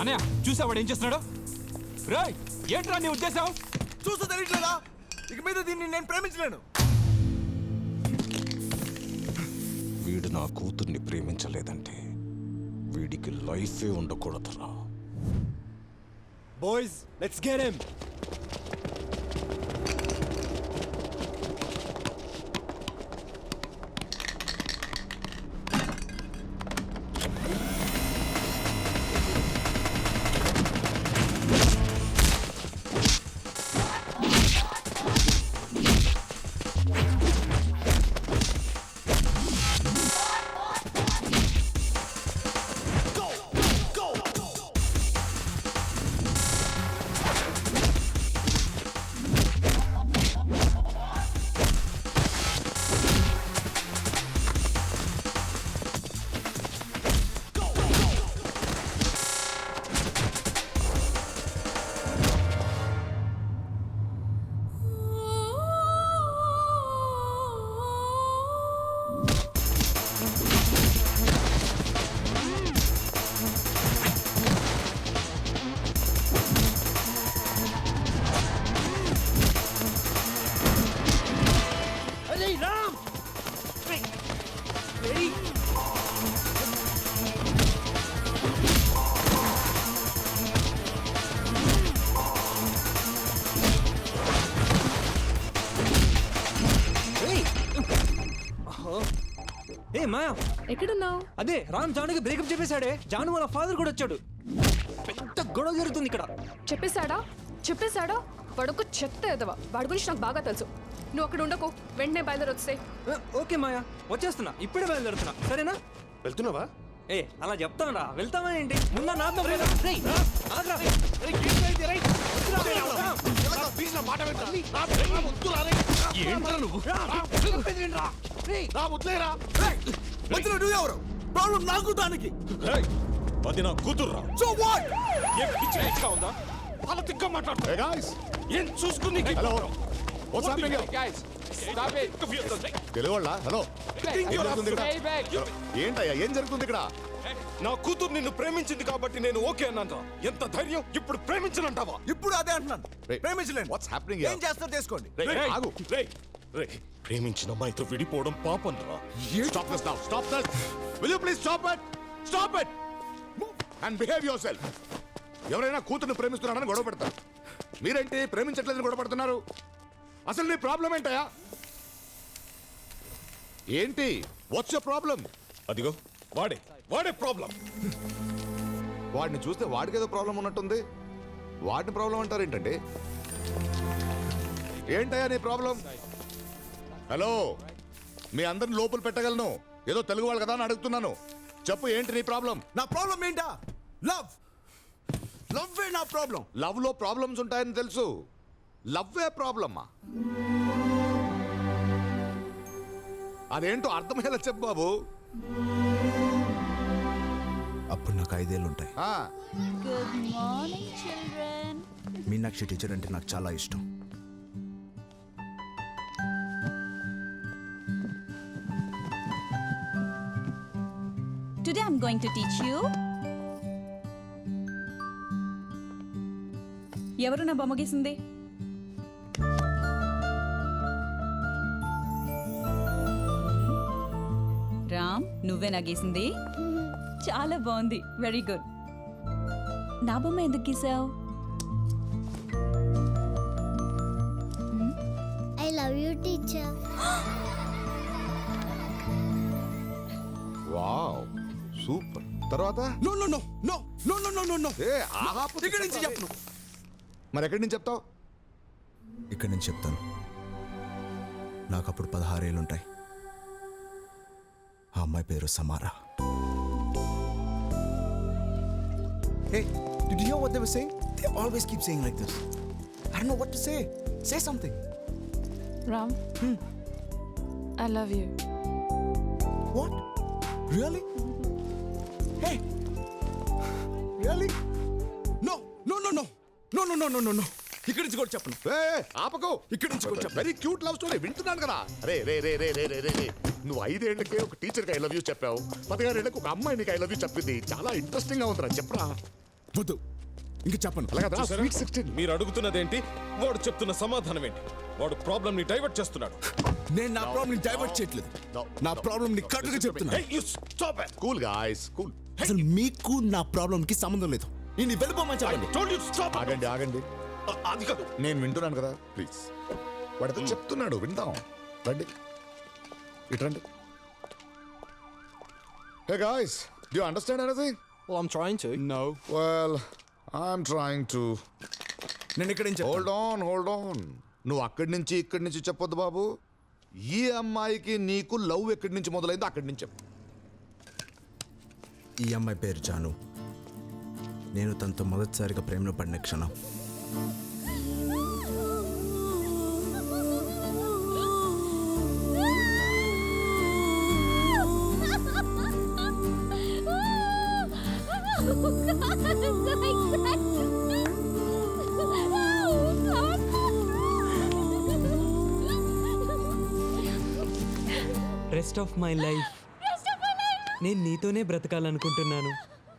అన్నయ్య చూసావాడు ఏం చేస్తున్నాడు? రాయ్ ఏంట్రా నీ ఉద్దేశం? చూస్తూ తెలియట్లేదా? ఇక మీద దీన్ని నేను ప్రేమించలేను. వీడు నా కూతుర్ని ప్రేమించలేదంటే వీడికి లైఫే ఉండకూడదురా. Boys let's get him. ఏ మాయా ఎక్కడున్నావు? అదే రామ్ జానుకి బ్రేకప్ చెప్పేశాడే. జాను వాళ్ళ ఫాదర్ కూడా వచ్చాడు. పెద్ద గొడవ జరుగుతుంది ఇక్కడ. చెప్పేశాడా? వాడొక చెత్త ఎదవ. వాడి గురించి నాకు బాగా తెలుసు. నువ్వు అక్కడ ఉండకు, వెంటనే బయలుదేరి వస్తే. ఓకే మాయా, వచ్చేస్తున్నా. ఇప్పుడే బయలుదేరుతున్నా, సరేనా? వెళ్తున్నావా? ఏ అలా చెప్తానరా, వెళ్తావా ఏంటి? ముందు నాతో ప్రాబ్లం నాకు దానికి. అది నా కూతుర్రా. So what? ఏం పిచ్చి పిచ్చిగా ఉందా? అలా తిక్క మాట్లాడుతా. Hey guys, ఏం చూసుకుని? Hello, what's happening here? Guys, stop it. తెలుగోళ్ళ హలో, ఏంటయ్యా ఏం జరుగుతుంది ఇక్కడ? నా కూతురు నిన్ను ప్రేమించింది కాబట్టి నేను ఓకే అన్నాను. ఎంత ధైర్యం! ఇప్పుడు ప్రేమించనంటావా? ఇప్పుడు అదే అంటున్నాను. ప్రేమించలేను. What's happening? ఏం చేస్తారు చేసుకోండి. ఆగు. ప్రేమించిన అమ్మాయితో విడిపోవడం పాపం రా. Stop this now. Stop this. Will you please stop it? Stop it and behave yourself. ఎవరైనా కూతుర్ని ప్రేమిస్తున్నారని గొడవ పెడతారు. మీరేంటి ప్రేమించట్లేదని గొడవ పెడుతున్నారు? అసలు నీ ప్రాబ్లం ఏంటయా? ఏంటి? What's your problem? అదిగో వాడే ప్రాబ్లం. వాడిని చూస్తే వాడికేదో ప్రాబ్లం ఉన్నట్టుంది. వాడిని ప్రాబ్లం అంటారేంటండి? ఏంటయ్యా నీ ప్రాబ్లం? హలో, మీ అందరిని లోపల పెట్టగలను. ఏదో తెలుగు వాళ్ళు కదా అని అడుగుతున్నాను. చెప్పు, ఏంటి నీ ప్రాబ్లం? నా ప్రాబ్లం ఏంటా? లవ్. లవ్వే నా ప్రాబ్లం. లవ్ లో ప్రాబ్లమ్స్ ఉంటాయని తెలుసు. లవ్వే ప్రాబ్లమ్మా? అదేంటో అర్థమయ్యేలా చెప్పు బాబు. అప్పుడు నాకు 5 ఏళ్ళు ఉంటాయి. Good morning children. Meenakshi teacher అంటే నాకు చాలా ఇష్టం. Today I'm going to teach you. ఎవరు నా బొమ్మ గీసింది? రామ్, నువ్వే నా గీసింది? చాలా బాగుంది, వెరీ గుడ్. నా బొమ్మ ఎందుకు గీసావు? I love you, teacher. Wow, super. తర్వాత no no no no no no no no. ఏ ఆపు. ఇక్కడి నుంచి చెప్పను. మరి ఎక్కడి నుంచి చెప్తావు? ఇక్కడి నుంచి చెప్తాను. నాకు అప్పుడు 16 ఏళ్ళు ఉంటాయి. ఆ అమ్మాయి పేరు సమారా. Hey, did you hear what they were saying? They always keep saying like this. I don't know what to say. Say something. Ram, I love you. What? Really? Hey. Really? No, no, no, no. No, no, no, no, no, no. ఇక్కడి నుంచి కూడా చెప్పను. ఆపకు. ఇక్కడి నుంచి కూడా చెప్పను. Very cute love story వింటున్నాను కదా. రే రే రే రే రే రే రే నువ్వు 5 ఏళ్లకే ఒక టీచర్కి ఐ లవ్ యూ చెప్పావు. 16 ఏళ్ళకి ఒక అమ్మాయి నీకు ఐ లవ్ యూ చెప్పింది. చాలా ఇంట్రెస్టింగ్ గా ఉందిరా, చెప్పరా. వద్దు ఇంకా చెప్పను. అలాగే చూసారా? మీరు అడుగుతున్నదేంటి, వాడు చెప్తున్న సమాధానం ఏంటి? వాడు ప్రాబ్లం ని డైవర్ట్ చేస్తున్నాడు. నేను నా ప్రాబ్లం డైవర్ట్ చేయట్లేదు. నా ప్రాబ్లం ని కట్టుగా చెప్తున్నా. Hey, you stop it! Cool guys cool. అసలు మీకు నా ప్రాబ్లం కి సంబంధం లేదు. నేను వెళ్ళిపోమని చెప్పండి. Told you to stop it! ఆగండి ఆగండి, అది కాదు. నేను వింటున్నాను కదా, ప్లీజ్. వాడితో చెప్తున్నాడు, విందాం. రండి ఇటు రండి. Hey guys, do you understand anything? Well, I'm trying to. No. Well I'm trying to. నేను ఇక్కడ ఏం హోల్డ్ ఆన్. నువ్వు అక్కడి నుంచి ఇక్కడి నుంచి చెప్పొద్దు బాబు. ఈ అమ్మాయికి నీకు లవ్ ఎక్కడి నుంచి మొదలైందో అక్కడి నుంచి చెప్పు. ఈ అమ్మాయి పేరు జాను. నేను తనతో మొదటిసారిగా ప్రేమలో పడిన క్షణం. రెస్ట్ ఆఫ్ మై లైఫ్ నేను నీతోనే బ్రతకాలనుకుంటున్నాను.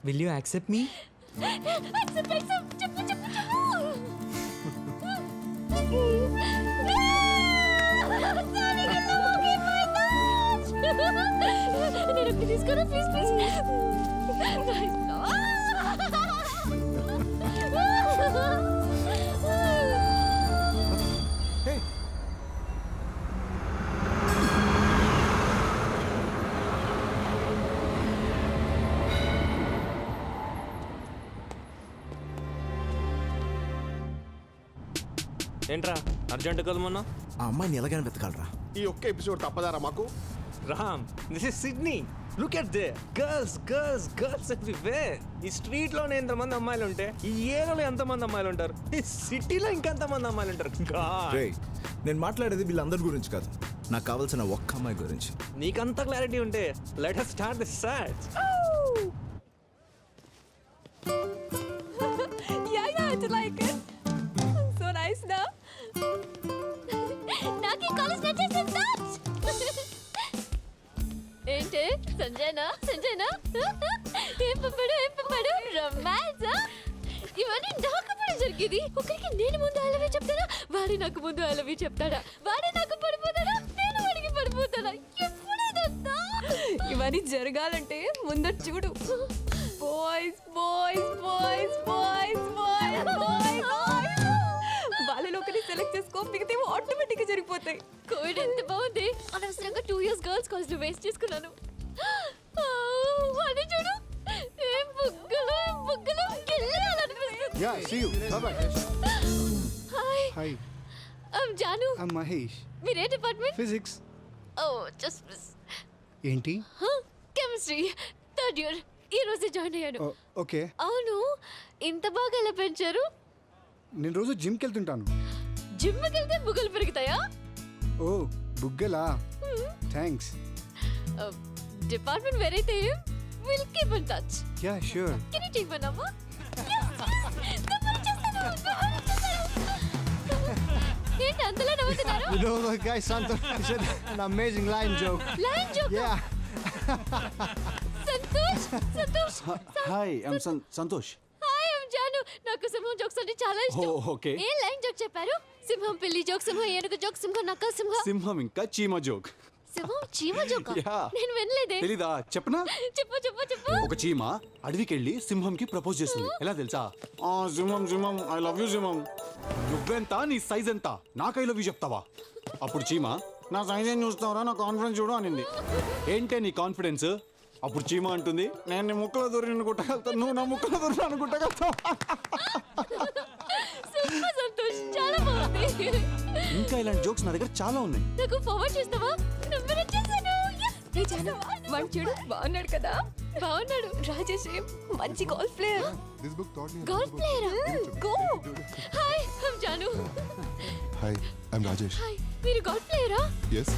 Will you accept me? తీసుకోరా ప్లీజ్ ప్లీజ్. ఏంట్రా అర్జెంట్ కదా మొన్న? ఆ అమ్మాయిని ఎలాగైనా వెతకాలరా. ఈ ఒక్క ఎపిసోడ్ తప్పదారా మాకు? Ram, this is Sydney. Look at they girls girls girls everywhere. ఈ స్ట్రీట్ లోనే ఎంతమంది అమ్మాయిలు ఉంటే ఈ ఏరియాలో ఎంతమంది అమ్మాయిలు ఉంటారు? ఈ సిటీలో ఇంకెంతమంది అమ్మాయిలు ఉంటారు? God. రేయ్, నేను మాట్లాడేది వీళ్ళందరి గురించి కాదు. నాకు కావాల్సిన ఒక్క అమ్మాయి గురించి. నీకంత క్లారిటీ ఉంటే let us start the search. Yeah, I like it. So nice, na? నాకు ఈ కాలేజ్ నచ్చేసింది. ఏంటి సంజయనా ఏం పంపాడు రొమాన్స్. ఇవన్నీ నాకు కూడా జరిగేది. ఒకరికి నేను ముందు ఐ లవ్ యూ చెప్తాడా, వాడే నాకు ముందు ఐ లవ్ యూ చెప్తాడా, వాడే నాకు పడిపోతాడా, నేను వాడికి పడిపోతాడా, ఎప్పుడేదంతా ఇవన్నీ జరగాలంటే ముందర చూడు. Boys boys boys boys boys boys వాళ్ళలో ఒకరిని సెలెక్ట్ చేసుకో, మిగతా ఆటోమేటిక్ గా జరిగిపోతాయి. కోవిడ్ ఎంత బాగుంది. అనవసరంగా 2 years గర్ల్స్ కాలేజ్ లో వేస్ట్ చేసుకున్నాను. అది చూడు, ఏం బుగ్గలు గిల్లాలనిపిస్తుంది. Yeah, see you. Bye-bye. Hi, Hi, I'm Jaanu. I'm Mahesh. మీరే department? Physics. Oh just miss. ఏంటి? Chemistry 3rd year. ఈ రోజే జాయిన్ అయ్యాను. Oh, okay. అవును, ఇంత బాగా ఎలా పెంచారు? నేను రోజు జిమ్కి వెళ్తుంటాను. జిమ్కి వెళ్తే బుగ్గలు పెరుగుతాయా? ఓ బుగ్గలా, థ్యాంక్స్. డిపార్ట్మెంట్ వేరైతే will keep in touch. Yeah sure. Can you take my number? ఏంటి అంతలా నవ్వుతున్నారు? You know the guy Santosh said an amazing line joke. Line joke. Yeah. Santosh. Hi I'm Santosh. Hi, I'm Jaanu. నాకు సింహం జోక్స్ అంటే చాలా ఇష్టం. Oh, okay. ఏ line joke చెప్పారు? సింహం పిల్లి జోక్, సింహం ఏనుగు జోక్, సింహం నక్క సింహం. సింహం ఇంకా చీమ జోక్. సింహం చీమ జోక్. Yeah. నేను వినలేదే. తెలీదా? చెప్పనా? చెప్పు. ఒక చీమ అడవికెళ్ళి సింహంకి ప్రపోజ్ చేస్తుంది. ఎలా తెలుసా? సింహం ఐ లవ్ యూ సింహం. నువ్వెంత, నీ సైజ్ ఎంత, నాకు ఐ లవ్ యూ చెప్తావా? అప్పుడు చీమ, నా సైజ్ ఏం చూస్తావరా, నా కాన్ఫిడెన్స్ చూడు అనింది. ఏంటే నీ కాన్ఫిడెన్స్? అప్పుడు చీమ అంటుంది, నేను నీ ముక్కలో దూరి అనుకుంటగలుగుతాను, నువ్వు నా ముక్కలో దూరి అనుకుంటగలుగుతావు. సూపర్ సంతోష్, చాలా బాగుంది. ఇంకా ఇలాంటి జోక్స్ నా దగ్గర చాలా ఉన్నాయి. నాకు ఫార్వర్డ్ చేస్తావా? నంబర్ వచ్చేసాను. ఏ జాను, వాడు చూడు బాగున్నాడు కదా? బాగున్నాడు. రాజేష్ మంచి golf player. Golf player. Go. Hi, I'm Jaanu. Hi, I'm Rajesh. Hi, మీరు గోల్ఫ్ ప్లేయరా? Yes?